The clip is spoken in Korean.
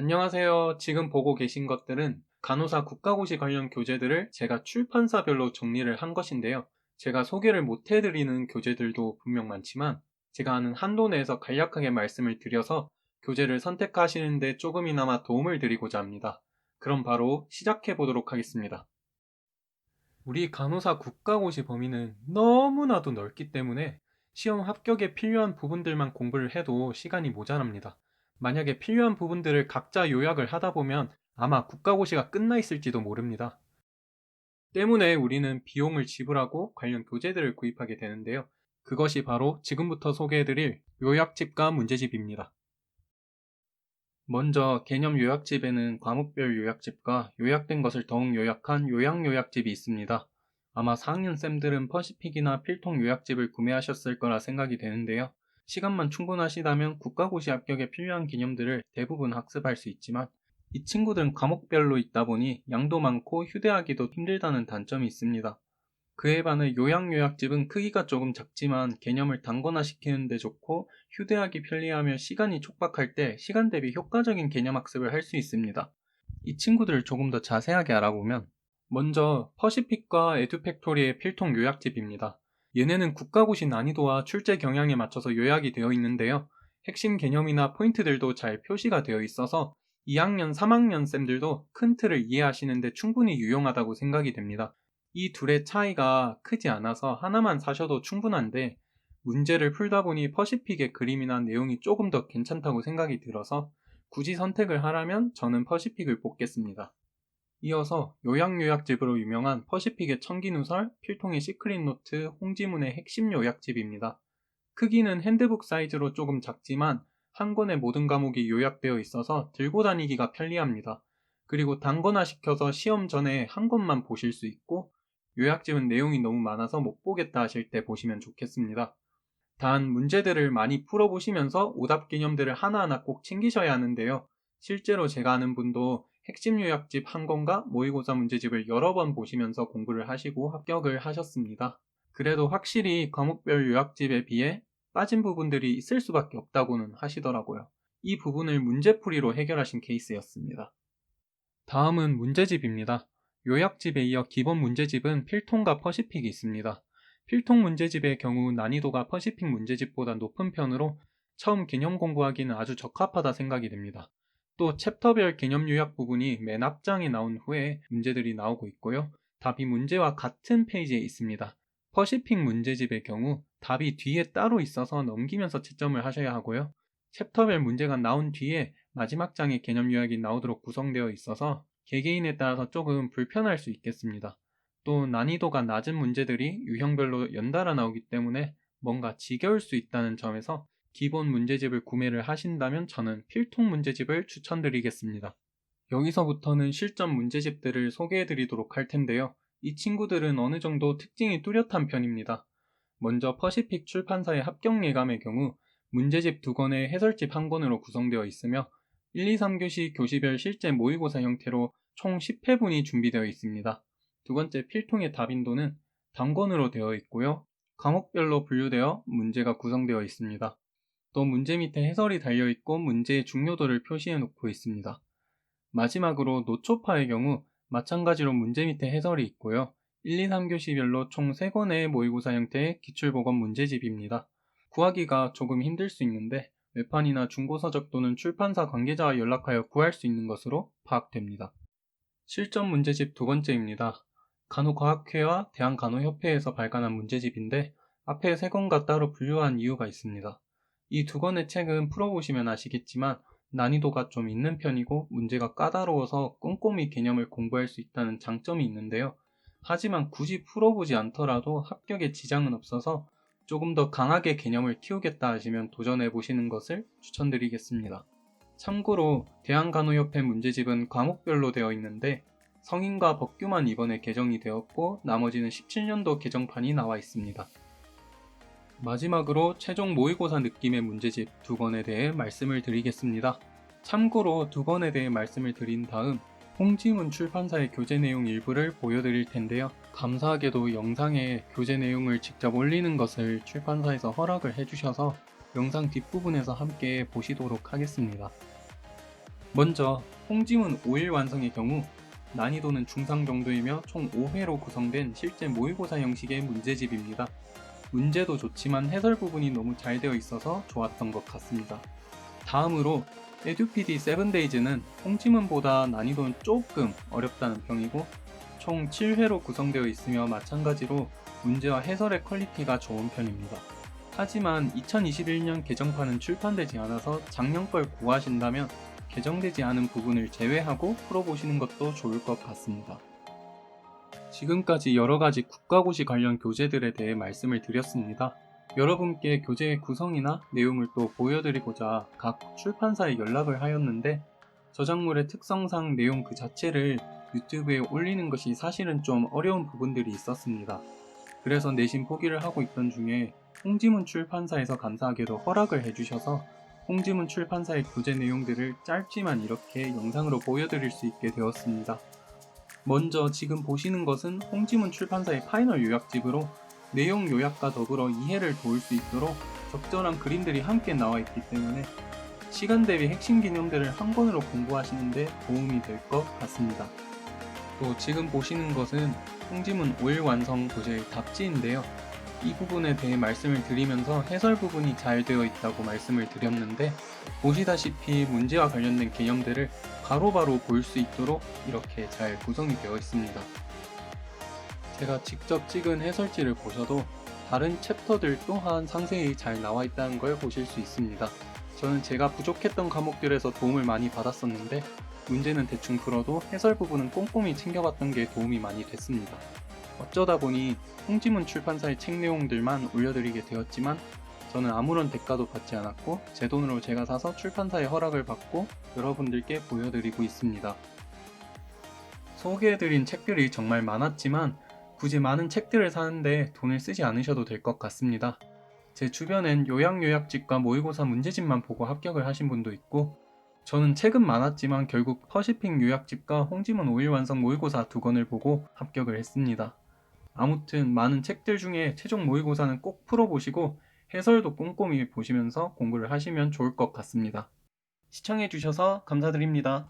안녕하세요. 지금 보고 계신 것들은 간호사 국가고시 관련 교재들을 제가 출판사별로 정리를 한 것인데요. 제가 소개를 못 해드리는 교재들도 분명 많지만 제가 아는 한도 내에서 간략하게 말씀을 드려서 교재를 선택하시는데 조금이나마 도움을 드리고자 합니다. 그럼 바로 시작해 보도록 하겠습니다. 우리 간호사 국가고시 범위는 너무나도 넓기 때문에 시험 합격에 필요한 부분들만 공부를 해도 시간이 모자랍니다. 만약에 필요한 부분들을 각자 요약을 하다 보면 아마 국가고시가 끝나 있을지도 모릅니다. 때문에 우리는 비용을 지불하고 관련 교재들을 구입하게 되는데요. 그것이 바로 지금부터 소개해드릴 요약집과 문제집입니다. 먼저 개념 요약집에는 과목별 요약집과 요약된 것을 더욱 요약한 요약 요약집이 있습니다. 아마 4학년 쌤들은 퍼시픽이나 필통 요약집을 구매하셨을 거라 생각이 되는데요. 시간만 충분하시다면 국가고시 합격에 필요한 개념들을 대부분 학습할 수 있지만 이 친구들은 과목별로 있다 보니 양도 많고 휴대하기도 힘들다는 단점이 있습니다. 그에 반해 요약집은 크기가 조금 작지만 개념을 단권화시키는 데 좋고 휴대하기 편리하며 시간이 촉박할 때 시간 대비 효과적인 개념 학습을 할 수 있습니다. 이 친구들을 조금 더 자세하게 알아보면 먼저 퍼시픽과 에듀팩토리의 필통 요약집입니다. 얘네는 국가고시 난이도와 출제 경향에 맞춰서 요약이 되어 있는데요. 핵심 개념이나 포인트들도 잘 표시가 되어 있어서 2학년, 3학년 쌤들도 큰 틀을 이해하시는데 충분히 유용하다고 생각이 됩니다. 이 둘의 차이가 크지 않아서 하나만 사셔도 충분한데 문제를 풀다 보니 퍼시픽의 그림이나 내용이 조금 더 괜찮다고 생각이 들어서 굳이 선택을 하라면 저는 퍼시픽을 뽑겠습니다. 이어서 요약집으로 유명한 퍼시픽의 청기누설, 필통의 시크릿노트, 홍지문의 핵심 요약집입니다. 크기는 핸드북 사이즈로 조금 작지만 한 권의 모든 과목이 요약되어 있어서 들고 다니기가 편리합니다. 그리고 단권화시켜서 시험 전에 한 권만 보실 수 있고 요약집은 내용이 너무 많아서 못 보겠다 하실 때 보시면 좋겠습니다. 단 문제들을 많이 풀어보시면서 오답 개념들을 하나하나 꼭 챙기셔야 하는데요. 실제로 제가 아는 분도 핵심 요약집 한 권과 모의고사 문제집을 여러 번 보시면서 공부를 하시고 합격을 하셨습니다. 그래도 확실히 과목별 요약집에 비해 빠진 부분들이 있을 수밖에 없다고는 하시더라고요. 이 부분을 문제풀이로 해결하신 케이스였습니다. 다음은 문제집입니다. 요약집에 이어 기본 문제집은 필통과 퍼시픽이 있습니다. 필통 문제집의 경우 난이도가 퍼시픽 문제집보다 높은 편으로 처음 개념 공부하기는 아주 적합하다 생각이 됩니다. 또 챕터별 개념 요약 부분이 맨 앞장에 나온 후에 문제들이 나오고 있고요. 답이 문제와 같은 페이지에 있습니다. 퍼시픽 문제집의 경우 답이 뒤에 따로 있어서 넘기면서 채점을 하셔야 하고요. 챕터별 문제가 나온 뒤에 마지막 장에 개념 요약이 나오도록 구성되어 있어서 개개인에 따라서 조금 불편할 수 있겠습니다. 또 난이도가 낮은 문제들이 유형별로 연달아 나오기 때문에 뭔가 지겨울 수 있다는 점에서 기본 문제집을 구매를 하신다면 저는 필통 문제집을 추천드리겠습니다. 여기서부터는 실전 문제집들을 소개해 드리도록 할 텐데요. 이 친구들은 어느 정도 특징이 뚜렷한 편입니다. 먼저 퍼시픽 출판사의 합격 예감의 경우 문제집 2권에 해설집 1권으로 구성되어 있으며 1, 2, 3교시 교시별 실제 모의고사 형태로 총 10회분이 준비되어 있습니다. 두 번째 필통의 답인도는 단권으로 되어 있고요. 과목별로 분류되어 문제가 구성되어 있습니다. 또 문제 밑에 해설이 달려있고 문제의 중요도를 표시해 놓고 있습니다. 마지막으로 노초파의 경우 마찬가지로 문제 밑에 해설이 있고요. 1, 2, 3교시별로 총 3권의 모의고사 형태의 기출보건 문제집입니다. 구하기가 조금 힘들 수 있는데 외판이나 중고서적 또는 출판사 관계자와 연락하여 구할 수 있는 것으로 파악됩니다. 실전 문제집 두 번째입니다. 간호과학회와 대한간호협회에서 발간한 문제집인데 앞에 3권과 따로 분류한 이유가 있습니다. 이 2권의 책은 풀어보시면 아시겠지만 난이도가 좀 있는 편이고 문제가 까다로워서 꼼꼼히 개념을 공부할 수 있다는 장점이 있는데요. 하지만 굳이 풀어보지 않더라도 합격에 지장은 없어서 조금 더 강하게 개념을 키우겠다 하시면 도전해보시는 것을 추천드리겠습니다. 참고로 대한간호협회 문제집은 과목별로 되어 있는데 성인과 법규만 이번에 개정이 되었고 나머지는 17년도 개정판이 나와 있습니다. 마지막으로 최종 모의고사 느낌의 문제집 2권에 대해 말씀을 드리겠습니다. 참고로 2권에 대해 말씀을 드린 다음 홍지문 출판사의 교재 내용 일부를 보여드릴 텐데요. 감사하게도 영상에 교재 내용을 직접 올리는 것을 출판사에서 허락을 해주셔서 영상 뒷부분에서 함께 보시도록 하겠습니다. 먼저 홍지문 5일 완성의 경우 난이도는 중상 정도이며 총 5회로 구성된 실제 모의고사 형식의 문제집입니다. 문제도 좋지만 해설 부분이 너무 잘 되어 있어서 좋았던 것 같습니다. 다음으로 에듀피디 7days는 홍지문보다 난이도는 조금 어렵다는 평이고 총 7회로 구성되어 있으며 마찬가지로 문제와 해설의 퀄리티가 좋은 편입니다. 하지만 2021년 개정판은 출판되지 않아서 작년 걸 구하신다면 개정되지 않은 부분을 제외하고 풀어보시는 것도 좋을 것 같습니다. 지금까지 여러가지 국가고시 관련 교재들에 대해 말씀을 드렸습니다. 여러분께 교재의 구성이나 내용을 또 보여드리고자 각 출판사에 연락을 하였는데 저작물의 특성상 내용 그 자체를 유튜브에 올리는 것이 사실은 좀 어려운 부분들이 있었습니다. 그래서 내심 포기를 하고 있던 중에 홍지문 출판사에서 감사하게도 허락을 해주셔서 홍지문 출판사의 교재 내용들을 짧지만 이렇게 영상으로 보여드릴 수 있게 되었습니다. 먼저 지금 보시는 것은 홍지문 출판사의 파이널 요약집으로 내용 요약과 더불어 이해를 도울 수 있도록 적절한 그림들이 함께 나와 있기 때문에 시간 대비 핵심 개념들을 한 권으로 공부하시는데 도움이 될 것 같습니다. 또 지금 보시는 것은 홍지문 5일 완성 교재의 답지인데요. 이 부분에 대해 말씀을 드리면서 해설 부분이 잘 되어 있다고 말씀을 드렸는데 보시다시피 문제와 관련된 개념들을 바로바로 볼 수 있도록 이렇게 잘 구성이 되어 있습니다. 제가 직접 찍은 해설지를 보셔도 다른 챕터들 또한 상세히 잘 나와 있다는 걸 보실 수 있습니다. 저는 제가 부족했던 과목들에서 도움을 많이 받았었는데 문제는 대충 풀어도 해설 부분은 꼼꼼히 챙겨봤던 게 도움이 많이 됐습니다. 어쩌다 보니 홍지문 출판사의 책 내용들만 올려드리게 되었지만 저는 아무런 대가도 받지 않았고 제 돈으로 제가 사서 출판사의 허락을 받고 여러분들께 보여드리고 있습니다. 소개해드린 책들이 정말 많았지만 굳이 많은 책들을 사는데 돈을 쓰지 않으셔도 될 것 같습니다. 제 주변엔 요약집과 모의고사 문제집만 보고 합격을 하신 분도 있고 저는 책은 많았지만 결국 퍼시픽 요약집과 홍지문 5일 완성 모의고사 2권을 보고 합격을 했습니다. 아무튼 많은 책들 중에 최종 모의고사는 꼭 풀어보시고 해설도 꼼꼼히 보시면서 공부를 하시면 좋을 것 같습니다. 시청해주셔서 감사드립니다.